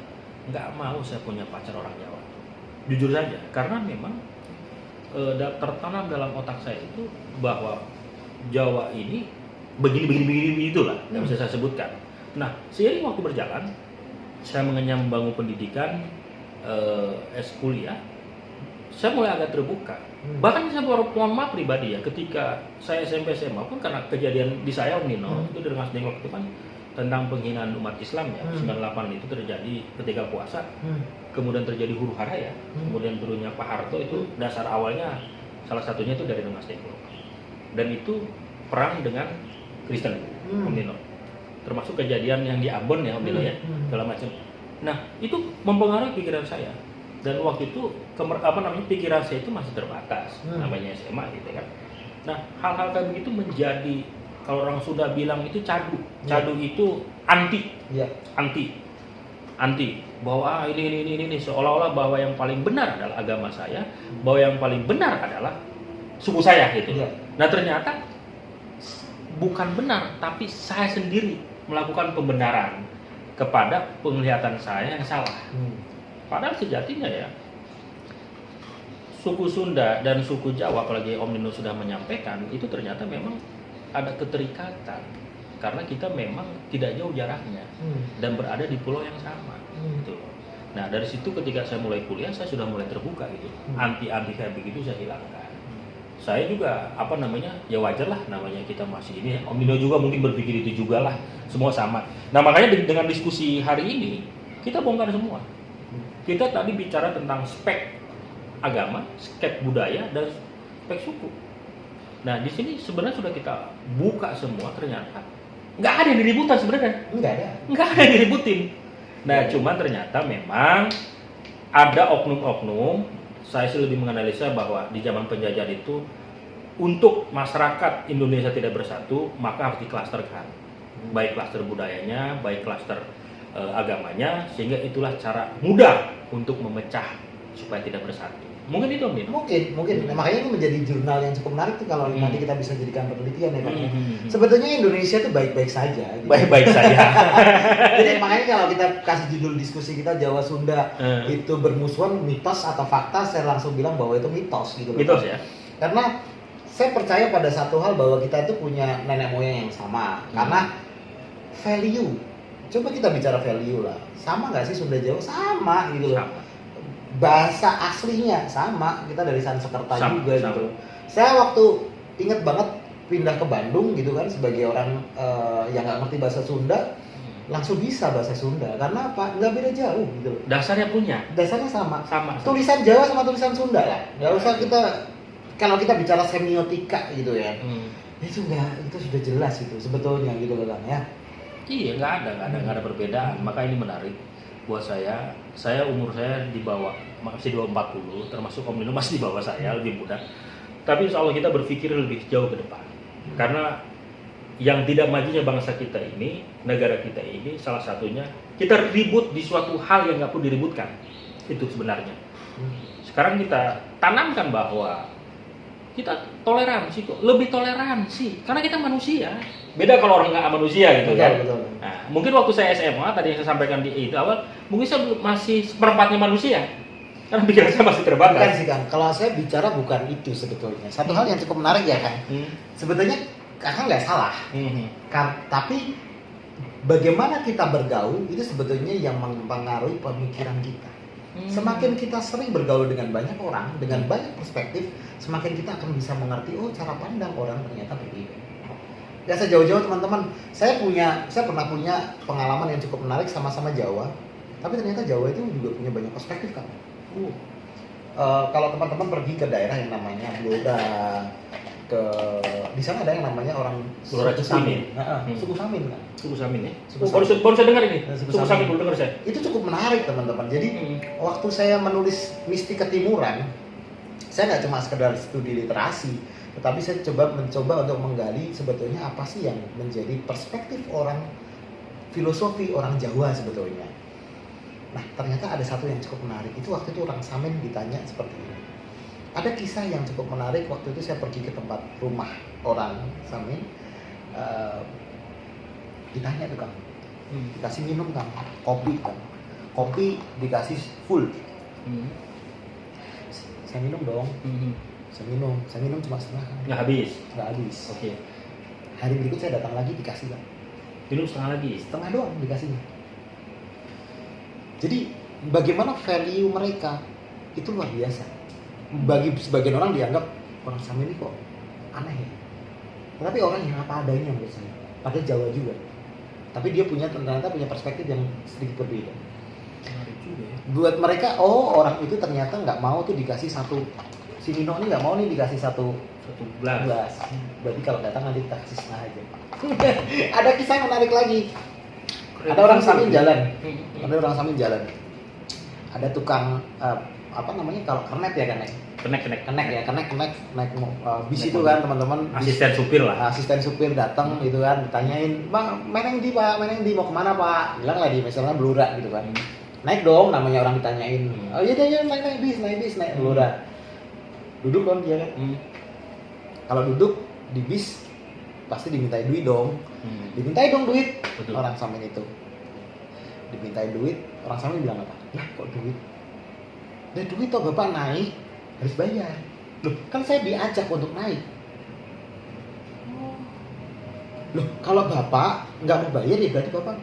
nggak mau saya punya pacar orang Jawa. Jujur saja, karena memang tertanam dalam otak saya itu bahwa Jawa ini begini itulah, nggak bisa saya sebutkan. Nah, seiring waktu berjalan, saya mengenyam bangun pendidikan, kuliah, saya mulai agak terbuka. Bahkan saya mohon maaf pribadi ya, ketika saya SMP SMA pun karena kejadian di saya Om Nino itu dengan sedang waktu kan tentang penghinaan umat Islam ya, 98 itu terjadi ketika puasa, kemudian terjadi huru hara ya, kemudian turunnya Pak Harto itu dasar awalnya salah satunya itu dari Rengas Dengklok, dan itu perang dengan Kristen Om Nino, termasuk kejadian yang di Ambon ya Om Nino ya, segala macam. Nah itu mempengaruhi pikiran saya, dan waktu itu pikiran saya itu masih terbatas, namanya SMA gitu kan. Nah hal-hal kayak begitu menjadi, kalau orang Sunda bilang itu cadu itu anti bahwa ini seolah-olah bahwa yang paling benar adalah agama saya, bahwa yang paling benar adalah suku saya gitu. Nah ternyata bukan benar, tapi saya sendiri melakukan pembenaran kepada penglihatan saya yang salah. Padahal sejatinya ya suku Sunda dan suku Jawa, apalagi Om Nino sudah menyampaikan, itu ternyata memang ada keterikatan karena kita memang tidak jauh jaraknya dan berada di pulau yang sama gitu. Nah dari situ ketika saya mulai kuliah saya sudah mulai terbuka gitu, anti kayak begitu saya hilangkan. Saya juga ya wajar lah, namanya kita masih ini, Om Nino juga mungkin berpikir itu juga lah, semua sama. Nah makanya dengan diskusi hari ini kita bongkar semua Kita tadi bicara tentang spek agama, spek budaya, dan spek suku. Nah, di sini sebenarnya sudah kita buka semua, ternyata nggak ada yang diributan sebenarnya. Nggak ada yang diributin. Nah, cuma ternyata memang ada oknum-oknum. Saya sih lebih menganalisa bahwa di zaman penjajahan itu untuk masyarakat Indonesia tidak bersatu, maka harus diklasterkan. Baik klaster budayanya, baik klaster agamanya, sehingga itulah cara mudah untuk memecah supaya tidak bersatu. Mungkin itu, Min? Mungkin. Nah, makanya ini menjadi jurnal yang cukup menarik tuh kalau nanti kita bisa jadikan penelitian ya Kang. Sebetulnya Indonesia tuh baik-baik saja. Gitu. Baik-baik saja. Jadi makanya kalau kita kasih judul diskusi kita Jawa Sunda itu bermusuhan, mitos atau fakta, saya langsung bilang bahwa itu mitos gitu. Mitos ya. Karena saya percaya pada satu hal bahwa kita itu punya nenek moyang yang sama. Karena value. Coba kita bicara value lah. Sama nggak sih Sunda Jawa? Sama gitu loh. Sama. Bahasa aslinya sama, kita dari Sanskerta juga sama. gitu. Saya waktu inget banget pindah ke Bandung gitu kan sebagai orang yang nggak ngerti bahasa Sunda, langsung bisa bahasa Sunda karena apa? Nggak beda jauh gitu. Dasarnya sama. Sama. Tulisan Jawa sama tulisan Sunda lah. Nggak usah kita kalau kita bicara semiotika gitu ya, itu sudah jelas itu sebetulnya gitu kan ya. Iya, nggak ada perbedaan. Maka ini menarik buat saya. Umur saya di bawah, masih 240, termasuk Om Nino masih di bawah saya, lebih muda. Tapi insya Allah kita berpikir lebih jauh ke depan. Karena yang tidak majunya bangsa kita ini, negara kita ini, salah satunya kita ribut di suatu hal yang nggak perlu diributkan. Itu sebenarnya. Sekarang kita tanamkan bahwa kita toleransi kok, lebih toleransi. Karena kita manusia. Beda kalau orang nggak manusia gitu kan. Betul. Nah, mungkin waktu saya SMA tadi yang saya sampaikan di itu awal, mungkin saya masih seperempatnya manusia. Karena pikiran saya masih terbatas. Bukan sih Kang, kalau saya bicara bukan itu sebetulnya. Satu hal yang cukup menarik ya Kang. Sebetulnya Kakak nggak salah. Tapi bagaimana kita bergaul itu sebetulnya yang mempengaruhi pemikiran kita. Semakin kita sering bergaul dengan banyak orang, dengan banyak perspektif, semakin kita akan bisa mengerti cara pandang orang ternyata berbeda. Ya sejauh-jauh teman-teman, saya pernah punya pengalaman yang cukup menarik sama-sama Jawa, tapi ternyata Jawa itu juga punya banyak perspektif kan. Kalau teman-teman pergi ke daerah yang namanya Blora, di sana ada yang namanya orang Blora Samin. Suku Samin kan. Suku Samin ya. Suku Baru saya dengar ini. Suku Suku Samin baru dengar saya. Itu cukup menarik teman-teman. Jadi waktu saya menulis Misi Ketimuran, saya nggak cuma sekedar studi literasi, tetapi saya mencoba untuk menggali sebetulnya apa sih yang menjadi perspektif orang, filosofi orang Jawa sebetulnya. Nah, ternyata ada satu yang cukup menarik. Itu waktu itu orang Samin ditanya seperti ini. Ada kisah yang cukup menarik. Waktu itu saya pergi ke tempat rumah orang Samin. Ditanya tuh Kang, dikasih minum Kang, kopi Kang. Kopi dikasih full. Saya minum dong. Saya minum cuma setengah kan. Nggak habis. Oke. Hari berikut saya datang lagi dikasih kan. Minum setengah lagi. Setengah doang dikasihnya. Jadi bagaimana value mereka itu luar biasa. Bagi sebagian orang dianggap orang Samin ini kok aneh ya. Tetapi orang yang apa adanya menurut saya. Padahal Jawa juga. Tapi dia ternyata punya perspektif yang sedikit berbeda. Buat mereka, orang itu ternyata nggak mau tuh dikasih satu. Si Nino ini nggak mau nih dikasih satu gelas. Berarti kalau datang nanti kita kasih setengah aja. Ada kisah yang menarik lagi. Ada orang Samin jalan. Ada tukang kalau kernet ya kan? Kernet naik bis itu kan teman-teman. Asisten supir datang gitu kan, ditanyain, "Bang, meneng di Pak, mau kemana Pak?" Bilang lah di misalnya Blora gitu kan. Naik dong, namanya orang ditanyain. "Oh iya naik bis, naik Blora." Duduk dong dia kan. Kalau duduk di bis pasti dimintai duit dong. Dimintai dong duit. Betul. Orang Samin itu dimintai duit, orang Samin bilang apa? Lah kok duit? Duit toh Bapak naik harus bayar. Loh, kan saya diajak untuk naik. Loh, kalau Bapak nggak mau bayar ya berarti Bapak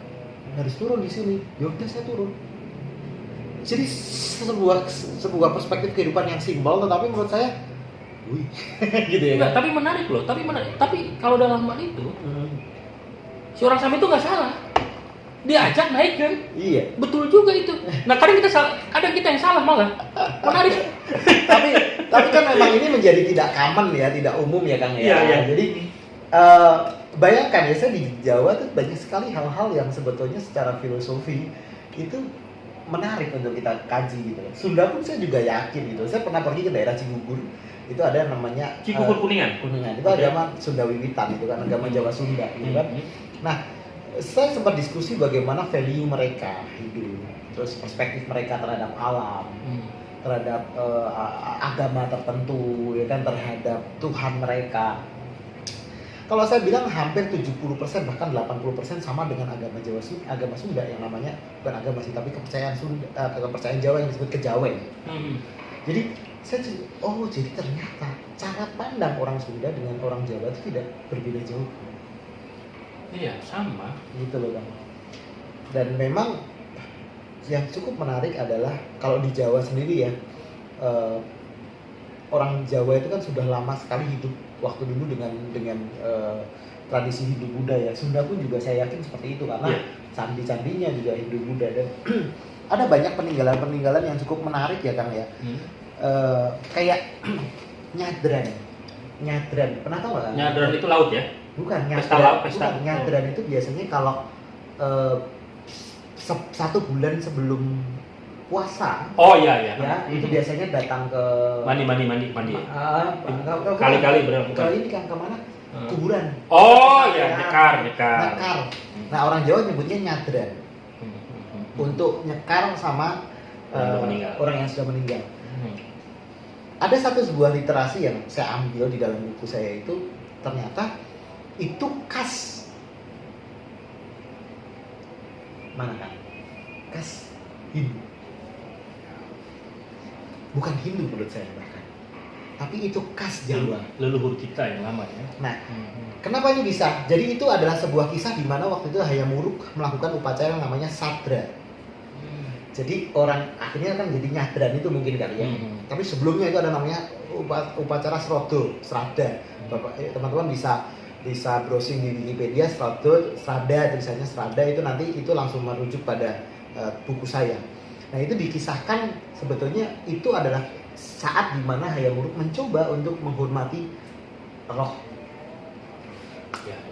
harus turun di sini. Ya udah saya turun. Jadi sebuah perspektif kehidupan yang simpel, tetapi menurut saya, gitu ya. Tapi menarik loh. Tapi kalau dalam hal itu, si orang Samin itu nggak salah. diajak naik kan. Iya. Betul juga itu. Nah kadang kita yang salah malah. Menarik. tapi kan memang ini menjadi tidak common ya, tidak umum ya Kang ya. Iya. Jadi bayangkan ya, saya di Jawa tuh banyak sekali hal-hal yang sebetulnya secara filosofi itu menarik untuk kita kaji gitu. Sunda pun saya juga yakin gitu. Saya pernah pergi ke daerah Cigugur, itu ada yang namanya Cigugur Kuningan. Itu agama Sunda Wiwitan, itu kan agama Jawa Sunda gitu kan. Nah, saya sempat diskusi bagaimana value mereka hidup, terus perspektif mereka terhadap alam, terhadap agama tertentu, ya kan, terhadap Tuhan mereka. Kalau saya bilang hampir 70% bahkan 80% sama dengan agama agama Sunda yang namanya bukan agama sih tapi kepercayaan Sunda, kepercayaan Jawa yang disebut kejawen. Jadi jadi ternyata cara pandang orang Sunda dengan orang Jawa itu tidak berbeda jauh. Iya, sama. Gitu loh Bang. Dan memang yang cukup menarik adalah kalau di Jawa sendiri ya, orang Jawa itu kan sudah lama sekali hidup waktu dulu dengan tradisi hidup Buddha ya. Sunda pun juga saya yakin seperti itu karena candi-candinya juga hidup Buddha dan ada banyak peninggalan-peninggalan yang cukup menarik ya Kang ya. Kayak nyadran. Pernah tahu nggak? Nyadran itu laut ya? Bukan, Pesta. nyadran itu biasanya kalau 1 bulan sebelum puasa. Oh iya. Ya, itu biasanya datang ke Mandi. Kali berapa? Kalau ini kan kemana? Kuburan. Oh iya, nyekar. Nah, orang Jawa nyebutnya nyadran. Untuk nyekar sama orang yang sudah meninggal. Ada sebuah literasi yang saya ambil di dalam buku saya itu, ternyata itu khas mana kan? Khas Hindu. Bukan Hindu menurut saya bahkan, tapi itu khas Jawa. Leluhur kita yang lama ya. Nah, kenapa ini bisa? Jadi itu adalah sebuah kisah di mana waktu itu Hayam Wuruk melakukan upacara yang namanya sadra. Jadi orang akhirnya kan jadi nyadran itu mungkin kali ya. Tapi sebelumnya itu ada namanya upacara Srada. Bapak, teman-teman bisa browsing di Wikipedia Srada, tulisannya Srada itu nanti itu langsung merujuk pada buku saya. Nah itu dikisahkan sebetulnya itu adalah saat dimana Hayam Wuruk mencoba untuk menghormati roh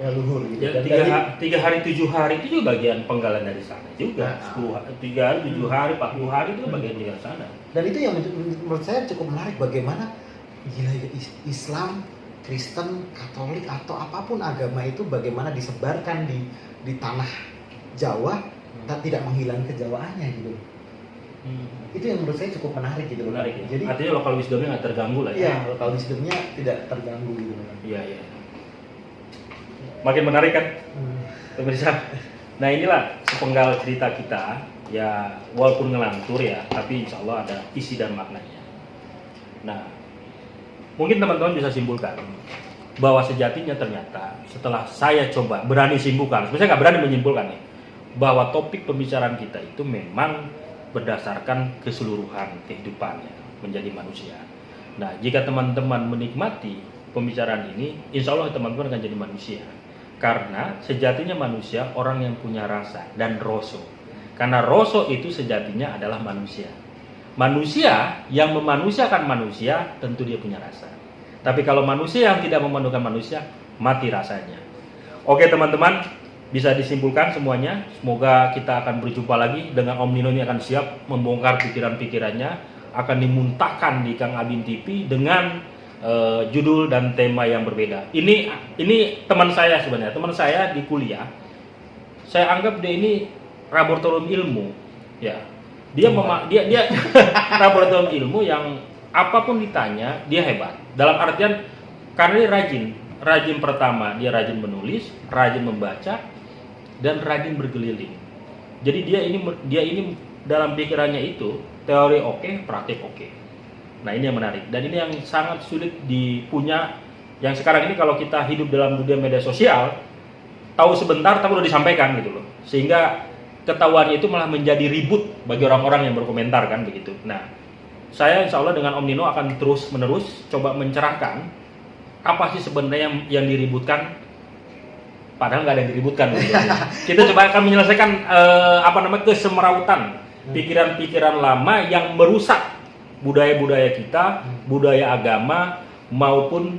leluhur gitu. Ya, 3 hari 7 hari itu juga bagian penggalan dari sana juga. 3 hari 7 hari 40 hari itu bagian dari sana. Dan itu yang menurut saya cukup menarik, bagaimana gila ya, Islam, Kristen, Katolik atau apapun agama itu bagaimana disebarkan di tanah Jawa dan tidak menghilang kejawaannya gitu. Itu yang menurut saya cukup menarik gitu. Menarik ya. Jadi artinya lokal wisdomnya nggak terganggu lah ya. Iya, lokal wisdomnya tidak terganggu gitu. Iya. Makin menarik kan, pemirsa. Nah inilah sepenggal cerita kita ya, walaupun ngelantur ya, tapi insya Allah ada isi dan maknanya. Nah, mungkin teman-teman bisa simpulkan bahwa sejatinya ternyata setelah saya coba berani simpulkan, sebenarnya nggak berani menyimpulkan nih, bahwa topik pembicaraan kita itu memang berdasarkan keseluruhan kehidupannya menjadi manusia. Nah, jika teman-teman menikmati pembicaraan ini, insya Allah teman-teman akan jadi manusia. Karena sejatinya manusia orang yang punya rasa dan roso. Karena roso itu sejatinya adalah manusia. Manusia yang memanusiakan manusia tentu dia punya rasa. Tapi kalau manusia yang tidak memanusiakan manusia, mati rasanya. Oke teman-teman, bisa disimpulkan semuanya. Semoga kita akan berjumpa lagi dengan Om Nino ini akan siap membongkar pikiran-pikirannya, akan dimuntahkan di Kang Abin TV dengan judul dan tema yang berbeda. Ini teman saya sebenarnya, teman saya di kuliah. Saya anggap dia ini laboratorium ilmu, ya. Dia laboratorium ilmu yang apapun ditanya dia hebat. Dalam artian karena dia rajin pertama dia rajin menulis, rajin membaca, dan rajin berkeliling. Jadi dia ini dalam pikirannya itu teori oke, praktik oke. Nah ini yang menarik dan ini yang sangat sulit dipunya. Yang sekarang ini kalau kita hidup dalam dunia media sosial, tahu sebentar tapi udah disampaikan gitu loh, sehingga ketahuannya itu malah menjadi ribut bagi orang-orang yang berkomentar kan begitu. Nah saya insya Allah dengan Om Nino akan terus menerus coba mencerahkan apa sih sebenarnya yang diributkan padahal nggak ada yang diributkan. Gitu. Kita coba akan menyelesaikan kesemerautan pikiran-pikiran lama yang merusak budaya-budaya kita, budaya agama maupun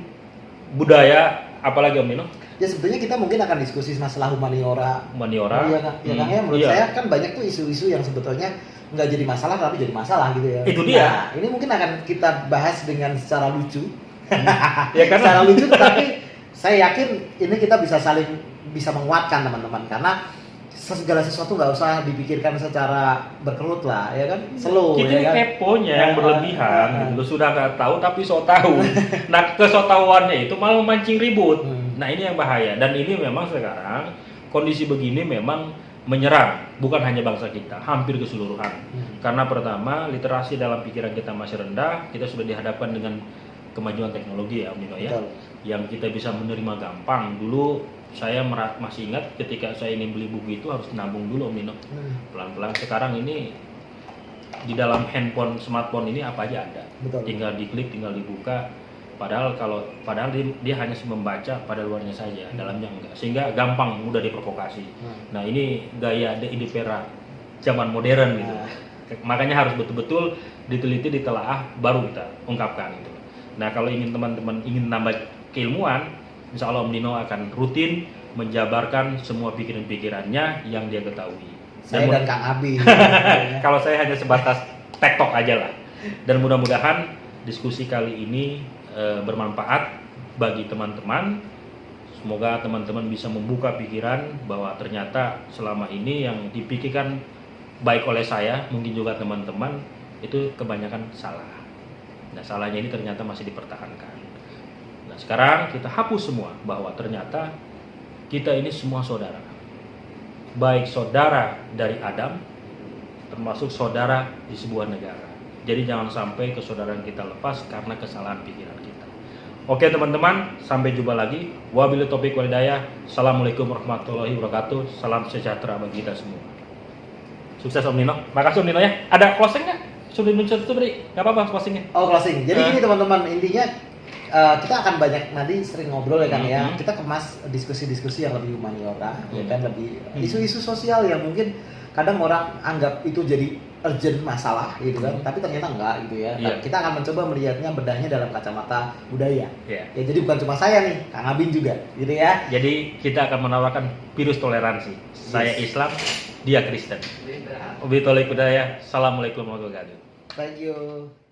budaya apalagi Om Nino? Ya sebetulnya kita mungkin akan diskusi masalah humaniora. Humaniora. Iya kan ya, menurut saya kan banyak tuh isu-isu yang sebetulnya nggak jadi masalah tapi jadi masalah gitu ya. Itu dia. Nah, ini mungkin akan kita bahas dengan secara lucu. Ya kan? Secara lucu, tapi saya yakin ini kita bisa menguatkan teman-teman karena segala sesuatu nggak usah dipikirkan secara berkerut lah, ya kan? Slow. Kita ya kan? keponya yang berlebihan, gitu. Sudah nggak tahu tapi so tahu. Nah kesotauannya itu malah memancing ribut. Nah ini yang bahaya dan ini memang sekarang kondisi begini memang menyerang bukan hanya bangsa kita, hampir keseluruhan. Karena pertama literasi dalam pikiran kita masih rendah, kita sudah dihadapkan dengan kemajuan teknologi ya Om Nino ya, yang kita bisa menerima gampang. Dulu saya masih ingat ketika saya ingin beli buku itu harus nabung dulu Om Nino, pelan-pelan. Sekarang ini di dalam handphone, smartphone ini apa aja ada, tinggal diklik, tinggal dibuka. Padahal dia hanya membaca pada luarnya saja, dalamnya enggak, sehingga gampang mudah diprovokasi. Nah ini gaya de idipera zaman modern gitu. Makanya harus betul-betul diteliti, ditelaah, baru kita ungkapkan gitu. Nah kalau teman-teman ingin nambah keilmuan, insya Allah Om Nino akan rutin menjabarkan semua pikiran-pikirannya yang dia ketahui. Saya dan Kang Abi. Kalau saya hanya sebatas tektok aja lah. Dan mudah-mudahan diskusi kali ini bermanfaat bagi teman-teman. Semoga teman-teman bisa membuka pikiran bahwa ternyata selama ini yang dipikirkan baik oleh saya, mungkin juga teman-teman, itu kebanyakan salah. Nah salahnya ini ternyata masih dipertahankan. Nah sekarang kita hapus semua bahwa ternyata kita ini semua saudara. Baik saudara dari Adam, termasuk saudara di sebuah negara. Jadi jangan sampai kesaudaraan kita lepas karena kesalahan pikiran kita. Oke teman-teman, sampai jumpa lagi. Wabillahi taufiq wal hidayah. Assalamualaikum warahmatullahi wabarakatuh. Salam sejahtera bagi kita semua. Sukses Om Nino. Makasih Om Nino ya. Ada closing nggak? Sudah muncul itu beri. Nggak apa-apa closingnya. Oh closing. Jadi ini teman-teman, intinya kita akan banyak nanti sering ngobrol ya kan ya. Kita kemas diskusi-diskusi yang lebih humaniora, ya kan, lebih isu-isu sosial yang mungkin kadang orang anggap itu jadi urgent masalah gitu kan, tapi ternyata enggak gitu ya. Nah, kita akan mencoba melihatnya bedahnya dalam kacamata budaya. Ya jadi bukan cuma saya nih, Kang Abin juga gitu ya. Jadi kita akan menawarkan virus toleransi. Saya Islam, dia Kristen. Wabillahi taufiq wal hidayah. Assalamualaikum warahmatullahi wabarakatuh. Thank you.